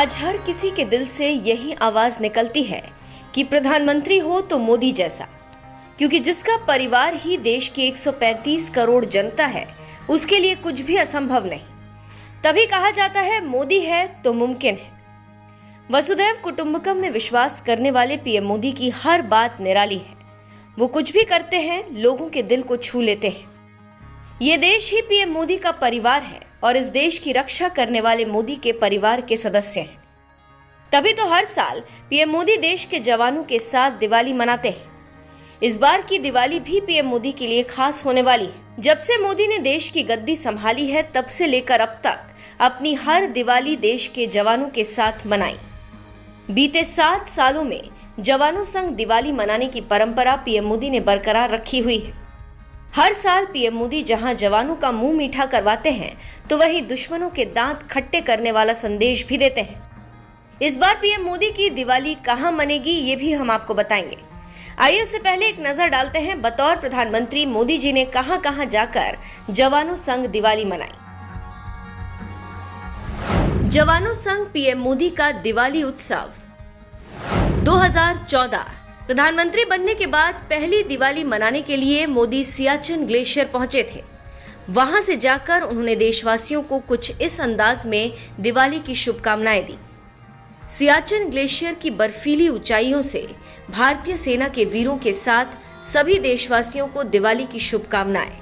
आज हर किसी के दिल से यही आवाज निकलती है कि प्रधानमंत्री हो तो मोदी जैसा, क्योंकि जिसका परिवार ही देश की 135 करोड़ जनता है उसके लिए कुछ भी असंभव नहीं। तभी कहा जाता है मोदी है तो मुमकिन है। वसुधैव कुटुंबकम में विश्वास करने वाले पीएम मोदी की हर बात निराली है। वो कुछ भी करते हैं, लोगों के दिल को छू लेते हैं। ये देश ही पीएम मोदी का परिवार है और इस देश की रक्षा करने वाले मोदी के परिवार के सदस्य हैं। तभी तो हर साल पीएम मोदी देश के जवानों के साथ दिवाली मनाते हैं। इस बार की दिवाली भी पीएम मोदी के लिए खास होने वाली है। जब से मोदी ने देश की गद्दी संभाली है, तब से लेकर अब तक अपनी हर दिवाली देश के जवानों के साथ मनाई। बीते 7 सालों में जवानों संग दिवाली मनाने की परंपरा पीएम मोदी ने बरकरार रखी हुई है। हर साल पीएम मोदी जहां जवानों का मुंह मीठा करवाते हैं, तो वहीं दुश्मनों के दांत खट्टे करने वाला संदेश भी देते हैं। इस बार पीएम मोदी की दिवाली कहां मनेगी, ये भी हम आपको बताएंगे। आइए उससे पहले एक नजर डालते हैं बतौर प्रधानमंत्री मोदी जी ने कहां कहां जाकर जवानों संग दिवाली मनाई। जवानों संग पीएम मोदी का दिवाली उत्सव 2014। प्रधानमंत्री बनने के बाद पहली दिवाली मनाने के लिए मोदी सियाचिन ग्लेशियर पहुंचे थे। वहां से जाकर उन्होंने देशवासियों को कुछ इस अंदाज में दिवाली की शुभकामनाएं दी। सियाचिन ग्लेशियर की बर्फीली ऊंचाइयों से भारतीय सेना के वीरों के साथ सभी देशवासियों को दिवाली की शुभकामनाएं।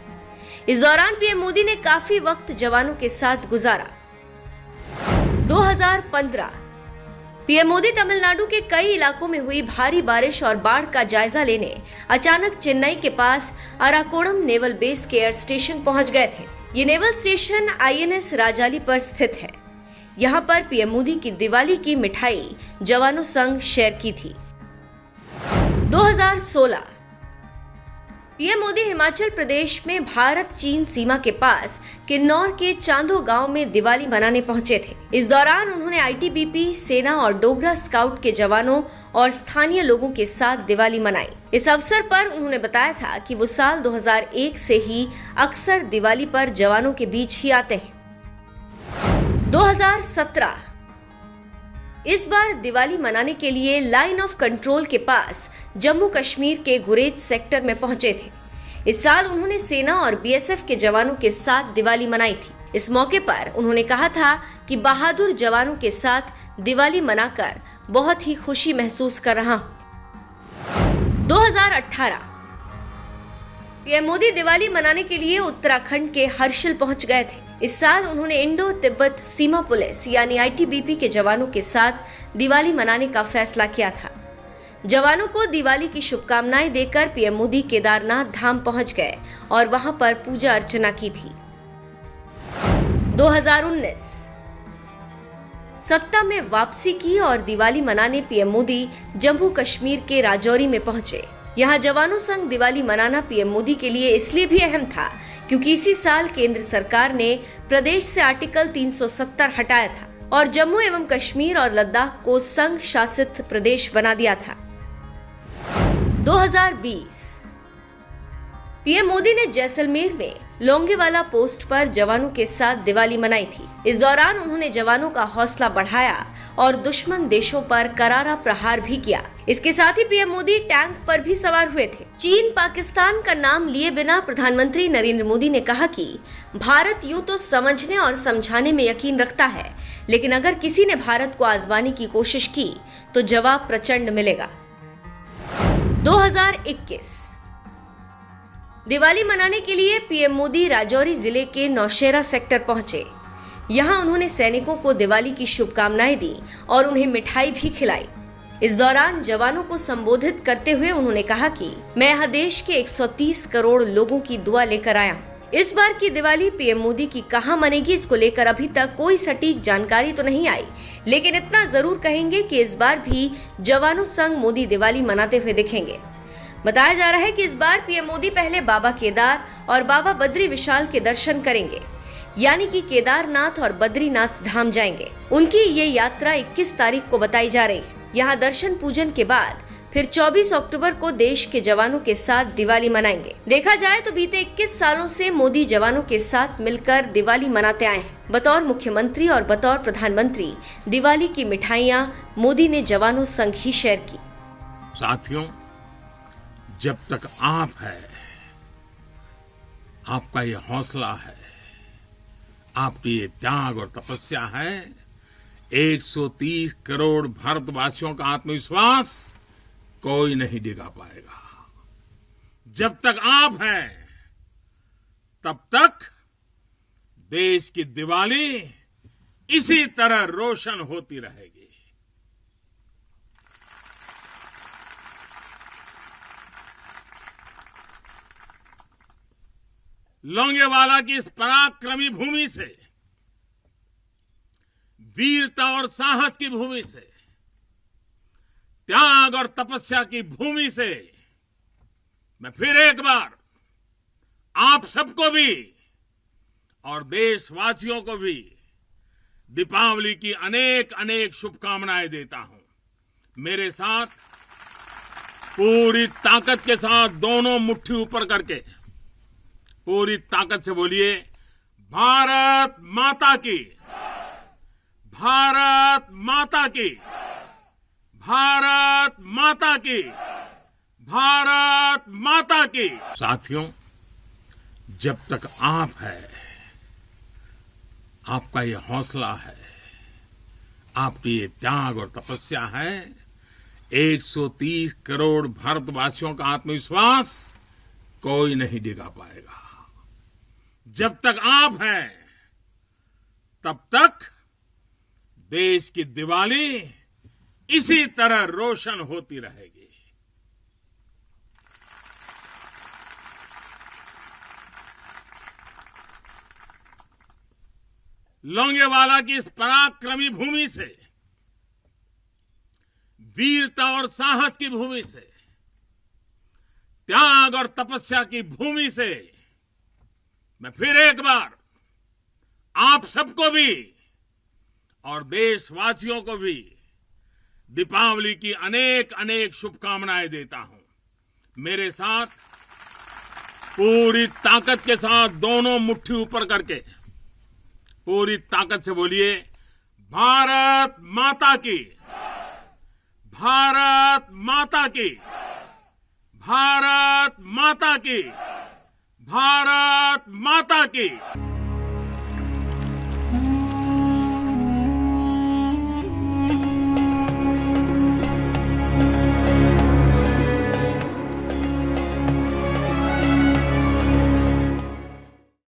इस दौरान पीएम मोदी ने काफी वक्त जवानों के साथ गुजारा। 2015 पीएम मोदी तमिलनाडु के कई इलाकों में हुई भारी बारिश और बाढ़ का जायजा लेने अचानक चेन्नई के पास अराकोणम नेवल बेस के एयर स्टेशन पहुंच गए थे। ये नेवल स्टेशन INS राजाली पर स्थित है। यहां पर पीएम मोदी की दिवाली की मिठाई जवानों संग शेयर की थी। 2016 पीएम मोदी हिमाचल प्रदेश में भारत चीन सीमा के पास किन्नौर के चांदो गांव में दिवाली मनाने पहुंचे थे। इस दौरान उन्होंने ITBP, सेना और डोगरा स्काउट के जवानों और स्थानीय लोगों के साथ दिवाली मनाई। इस अवसर पर उन्होंने बताया था कि वो साल 2001 से ही अक्सर दिवाली पर जवानों के बीच ही आते हैं। 2017 इस बार दिवाली मनाने के लिए लाइन ऑफ कंट्रोल के पास जम्मू कश्मीर के गुरेज सेक्टर में पहुंचे थे। इस साल उन्होंने सेना और BSF के जवानों के साथ दिवाली मनाई थी। इस मौके पर उन्होंने कहा था कि बहादुर जवानों के साथ दिवाली मनाकर बहुत ही खुशी महसूस कर रहा हूं। 2018 पीएम मोदी दिवाली मनाने के लिए उत्तराखंड के हर्षिल पहुंच गए थे। इस साल उन्होंने इंडो तिब्बत सीमा पुलिस यानी ITBP के जवानों के साथ दिवाली मनाने का फैसला किया था। जवानों को दिवाली की शुभकामनाएं देकर पीएम मोदी केदारनाथ धाम पहुंच गए और वहां पर पूजा अर्चना की थी। 2019 सत्ता में वापसी की और दिवाली मनाने पीएम मोदी जम्मू कश्मीर के राजौरी में पहुंचे। यहाँ जवानों संग दिवाली मनाना पीएम मोदी के लिए इसलिए भी अहम था क्योंकि इसी साल केंद्र सरकार ने प्रदेश से आर्टिकल 370 हटाया था और जम्मू एवं कश्मीर और लद्दाख को संघ शासित प्रदेश बना दिया था। 2020 पीएम मोदी ने जैसलमेर में लोंगेवाला पोस्ट पर जवानों के साथ दिवाली मनाई थी। इस दौरान उन्होंने जवानों का हौसला बढ़ाया और दुश्मन देशों पर करारा प्रहार भी किया। इसके साथ ही पीएम मोदी टैंक पर भी सवार हुए थे। चीन पाकिस्तान का नाम लिए बिना प्रधानमंत्री नरेंद्र मोदी ने कहा कि भारत यूं तो समझने और समझाने में यकीन रखता है, लेकिन अगर किसी ने भारत को आजमाने की कोशिश की तो जवाब प्रचंड मिलेगा। 2021 दिवाली मनाने के लिए पीएम मोदी राजौरी जिले के नौशेरा सेक्टर पहुंचे। यहां उन्होंने सैनिकों को दिवाली की शुभकामनाएं दी और उन्हें मिठाई भी खिलाई। इस दौरान जवानों को संबोधित करते हुए उन्होंने कहा कि मैं यहाँ देश के 130 करोड़ लोगों की दुआ लेकर आया हूँ। इस बार की दिवाली पीएम मोदी की कहां मनेगी, इसको लेकर अभी तक कोई सटीक जानकारी तो नहीं आई, लेकिन इतना जरूर कहेंगे कि इस बार भी जवानों संग मोदी दिवाली मनाते हुए दिखेंगे। बताया जा रहा है कि इस बार पीएम मोदी पहले बाबा केदार और बाबा बद्री विशाल के दर्शन करेंगे, यानी कि केदारनाथ और बद्रीनाथ धाम जाएंगे। उनकी ये यात्रा 21 तारीख को बताई जा रही है। यहाँ दर्शन पूजन के बाद फिर 24 अक्टूबर को देश के जवानों के साथ दिवाली मनाएंगे। देखा जाए तो बीते 21 सालों से मोदी जवानों के साथ मिलकर दिवाली मनाते आए हैं। बतौर मुख्यमंत्री और बतौर प्रधानमंत्री दिवाली की मिठाइयां मोदी ने जवानों संग ही शेयर की। साथियों, जब तक आप है, आपका ये हौसला है, आपकी ये त्याग और तपस्या है, 130 करोड़ भारतवासियों का आत्मविश्वास कोई नहीं डिगा पाएगा। जब तक आप हैं, तब तक देश की दिवाली इसी तरह रोशन होती रहेगी। लोंगेवाला की इस पराक्रमी भूमि से, वीरता और साहस की भूमि से, त्याग और तपस्या की भूमि से मैं फिर एक बार आप सबको भी और देशवासियों को भी दीपावली की अनेक अनेक शुभकामनाएं देता हूं। मेरे साथ पूरी ताकत के साथ दोनों मुट्ठी ऊपर करके पूरी ताकत से बोलिए, भारत माता की, भारत माता की, भारत माता की, भारत माता की। साथियों, जब तक आप है, आपका ये हौसला है, आपकी ये त्याग और तपस्या है, 130 करोड़ भारतवासियों का आत्मविश्वास कोई नहीं डिगा पाएगा। जब तक आप हैं, तब तक देश की दिवाली इसी तरह रोशन होती रहेगी। लोंगेवाला की इस पराक्रमी भूमि से, वीरता और साहस की भूमि से, त्याग और तपस्या की भूमि से मैं फिर एक बार आप सबको भी और देशवासियों को भी दीपावली की अनेक अनेक शुभकामनाएं देता हूं। मेरे साथ पूरी ताकत के साथ दोनों मुट्ठी ऊपर करके पूरी ताकत से बोलिए, भारत माता की, भारत माता की, भारत माता की, भारत माता की।